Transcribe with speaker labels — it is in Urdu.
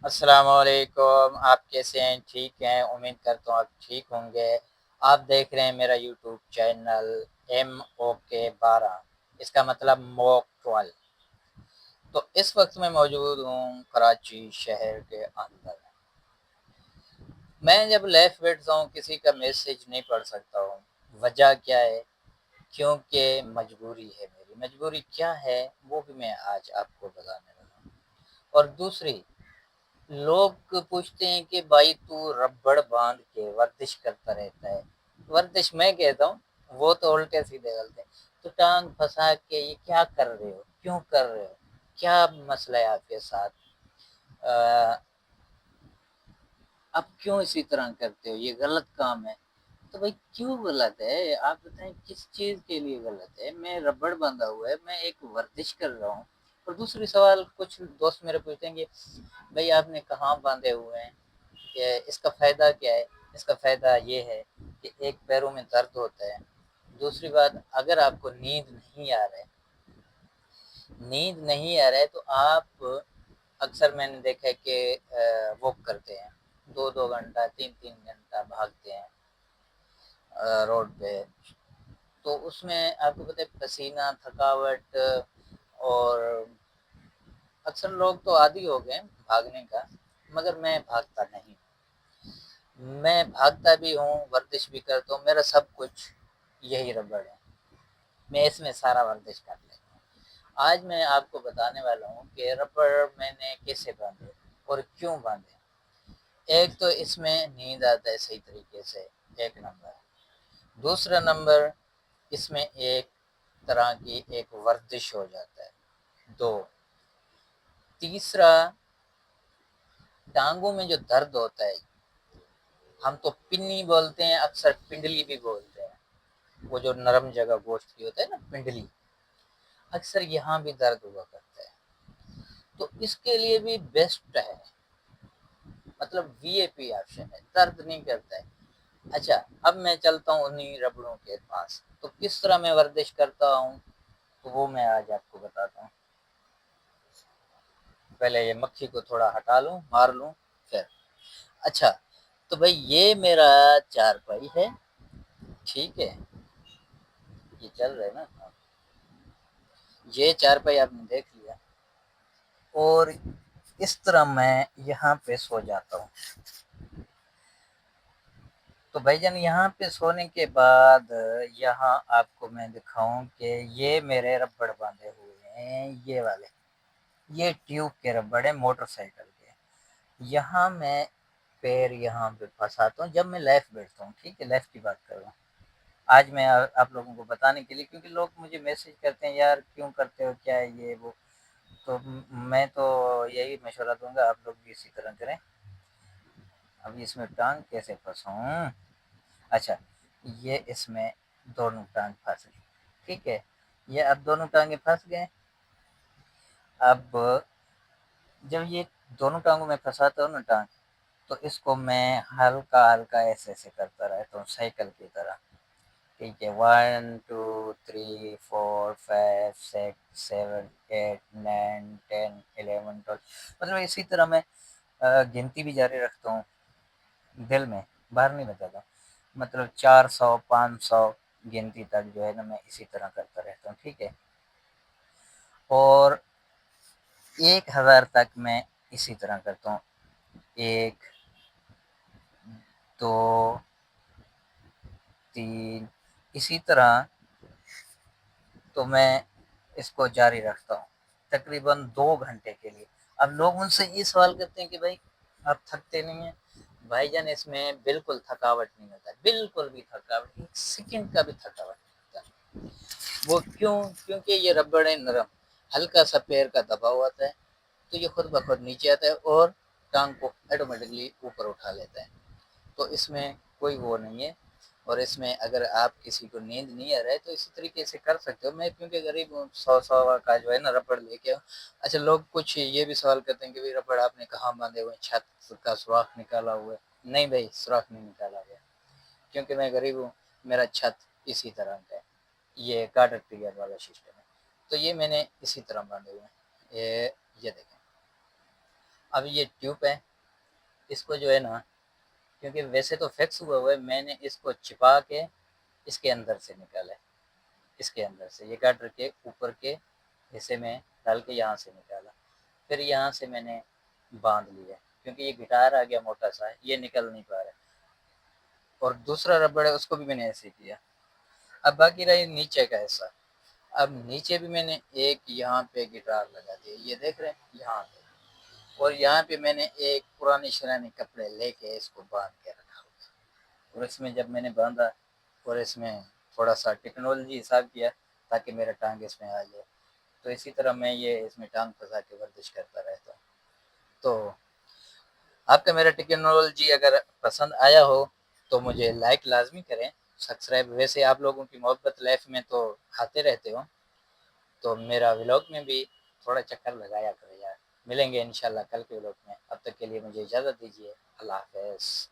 Speaker 1: السلام علیکم، آپ کیسے ہیں؟ ٹھیک ہیں؟ امید کرتا ہوں آپ ٹھیک ہوں گے۔ آپ دیکھ رہے ہیں میرا یوٹیوب چینل MOK12، اس کا مطلب موک 12۔ تو اس وقت میں موجود ہوں کراچی شہر کے اندر۔ میں جب لائف بیٹھتا ہوں کسی کا میسج نہیں پڑھ سکتا ہوں۔ وجہ کیا ہے؟ کیونکہ مجبوری ہے۔ میری مجبوری کیا ہے وہ بھی میں آج آپ کو بتانے والا ہوں۔ اور دوسری، لوگ پوچھتے ہیں کہ بھائی تو ربڑ باندھ کے ورزش کرتا رہتا ہے۔ ورزش میں کہتا ہوں، وہ تو الٹے سیدھے غلط ہے۔ تو ٹانگ پھنسا کے یہ کیا کر رہے ہو؟ کیوں کر رہے ہو؟ کیا مسئلہ ہے آپ کے ساتھ؟ اب کیوں اسی طرح کرتے ہو؟ یہ غلط کام ہے۔ تو بھائی کیوں غلط ہے؟ آپ بتائیں کس چیز کے لیے غلط ہے؟ میں ربڑ باندھا ہوا ہے، میں ایک ورزش کر رہا ہوں۔ اور دوسری سوال، کچھ دوست میرے پوچھتے ہیں کہ بھائی آپ نے کہاں باندھے ہوئے ہیں؟ کہ اس کا فائدہ کیا ہے؟ اس کا فائدہ یہ ہے کہ ایک پیروں میں درد ہوتا ہے۔ دوسری بات، اگر آپ کو نیند نہیں آ رہا ہے تو آپ اکثر میں نے دیکھا ہے کہ واک کرتے ہیں، 2 گھنٹہ 3 گھنٹہ بھاگتے ہیں روڈ پہ۔ تو اس میں آپ کو پتہ ہے پسینہ، تھکاوٹ، اور اکثر لوگ تو عادی ہو گئے بھاگنے کا، مگر میں بھاگتا نہیں۔ میں بھاگتا بھی ہوں، ورزش بھی کرتا ہوں، میرا سب کچھ یہی ربڑ ہے۔ میں اس میں سارا ورزش کر لیتا ہوں۔ آج میں آپ کو بتانے والا ہوں کہ ربڑ میں نے کیسے باندھے اور کیوں باندھے۔ ایک تو اس میں نیند آتا ہے صحیح طریقے سے، ایک نمبر۔ دوسرا نمبر، اس میں ایک طرح کی ایک ورزش ہو جاتا ہے۔ دو، تیسرا، ٹانگوں میں جو درد ہوتا ہے، ہم تو پنی بولتے ہیں، اکثر پنڈلی بھی بولتے ہیں، وہ جو نرم جگہ گوشت کی ہوتا ہے نا، پنڈلی، اکثر یہاں بھی درد ہوا کرتا ہے۔ تو اس کے لیے بھی بیسٹ ہے، مطلب VIP آپشن ہے، درد نہیں کرتا ہے۔ اچھا، اب میں چلتا ہوں انہی ربڑوں کے پاس۔ تو کس طرح میں ورزش کرتا ہوں تو وہ میں آج آپ کو بتاتا ہوں۔ پہلے یہ مکھی کو تھوڑا ہٹا لوں، مار لوں، پھر اچھا۔ تو بھائی یہ میرا چارپائی ہے، ٹھیک ہے، یہ چل رہا ہے نا، یہ چارپائی آپ نے دیکھ لیا۔ اور اس طرح میں یہاں پہ سو جاتا ہوں۔ تو بھائی جان یہاں پہ سونے کے بعد یہاں آپ کو میں دکھاؤں کہ یہ میرے ربڑ باندھے ہوئے ہیں، یہ والے، یہ ٹیوب کے ربڑ ہیں موٹر سائیکل کے۔ یہاں میں پیر یہاں پہ پھنساتا ہوں جب میں لیفٹ بیٹھتا ہوں، ٹھیک ہے، لیفٹ کی بات کر رہا ہوں آج میں آپ لوگوں کو بتانے کے لیے، کیونکہ لوگ مجھے میسج کرتے ہیں یار کیوں کرتے ہو، کیا ہے یہ وہ۔ تو میں تو یہی مشورہ دوں گا آپ لوگ بھی اسی طرح کریں۔ اب اس میں ٹانگ کیسے پھنساؤں؟ اچھا، یہ اس میں دونوں ٹانگ پھنس گئے، ٹھیک ہے، یہ اب دونوں ٹانگیں پھنس گئے۔ اب جب یہ دونوں ٹانگوں میں پھنساتا ہوں نا ٹانگ، تو اس کو میں ہلکا ہلکا ایسے ایسے کرتا رہتا ہوں سائیکل کی طرح، ٹھیک ہے، 1 2 3 4 5 6 7 8 9 10 11 12، مطلب اسی طرح میں گنتی بھی جاری رکھتا ہوں، دل میں، باہر نہیں بتاتا، مطلب 400 500 گنتی تک جو ہے نا میں اسی طرح کرتا رہتا ہوں، ٹھیک ہے۔ اور 1000 تک میں اسی طرح کرتا ہوں، 1 2 3، اسی طرح تو میں اس کو جاری رکھتا ہوں تقریباً 2 گھنٹے کے لیے۔ اب لوگ مجھ سے یہ سوال کرتے ہیں کہ بھائی آپ تھکتے نہیں ہیں؟ بھائی جان اس میں بالکل تھکاوٹ نہیں ہوتا، بالکل بھی تھکاوٹ، 1 سیکنڈ کا بھی تھکاوٹ نہیں ہوتا۔ وہ کیوں؟ کیونکہ یہ ربڑ ہے نرم، ہلکا سا پیر کا دباؤ آتا ہے تو یہ خود بخود نیچے آتا ہے اور ٹانگ کو آٹومیٹکلی اوپر اٹھا لیتا ہے۔ تو اس میں کوئی وہ نہیں ہے۔ اور اس میں اگر آپ کسی کو نیند نہیں آ رہا ہے تو اسی طریقے سے کر سکتے ہو۔ میں کیونکہ غریب ہوں، 100 کا جو ہے نا ربڑ لے کے آؤں۔ اچھا، لوگ کچھ یہ بھی سوال کرتے ہیں کہ بھائی ربڑ آپ نے کہاں باندھے ہوئے ہیں؟ چھت کا سوراخ نکالا ہوا ہے؟ نہیں بھائی، سوراخ نہیں نکالا ہوا ہے، کیونکہ میں غریب ہوں، میرا چھت اسی طرح کا ہے، یہ گارڈر پیریڈ والا سسٹم ہے، تو یہ میں نے اسی طرح باندھے ہوئے ہیں۔ یہ دیکھیں، اب یہ ٹیوب ہے، اس کو جو ہے نا، کیونکہ ویسے تو فکس ہوا ہوا ہے، میں نے اس کو چھپا کے اس کے اندر سے نکالا ہے، اس کے اندر سے یہ گٹر کے اوپر کے حصے میں ڈال کے یہاں سے نکالا، پھر یہاں سے میں نے باندھ لیا، کیونکہ یہ گٹار آ گیا موٹا سا، یہ نکل نہیں پا رہا ہے، اور دوسرا ربڑ ہے اس کو بھی میں نے ایسے کیا۔ اب باقی رہی نیچے کا حصہ، اب نیچے بھی میں نے ایک یہاں پہ گٹار لگا دیا، یہ دیکھ رہے ہیں یہاں پہ، اور یہاں پہ میں نے ایک پرانی شرانی کپڑے لے کے اس کو باندھ کے رکھا، اور اس میں جب میں نے باندھا اور اس میں تھوڑا سا ٹیکنالوجی حساب کیا تاکہ میرا ٹانگ اس میں آ جائے، تو اسی طرح میں یہ اس میں ٹانگ پھنسا کے ورزش کرتا رہتا ہوں۔ تو آپ کا میرا ٹیکنالوجی اگر پسند آیا ہو تو مجھے لائک لازمی کریں، سبسکرائب، ویسے آپ لوگوں کی محبت لائف میں تو آتے رہتے ہو، تو میرا ولاگ میں بھی تھوڑا چکر لگایا کرے یار۔ ملیں گے انشاءاللہ کل کے ولاگ میں، اب تک کے لیے مجھے اجازت دیجیے، اللہ حافظ۔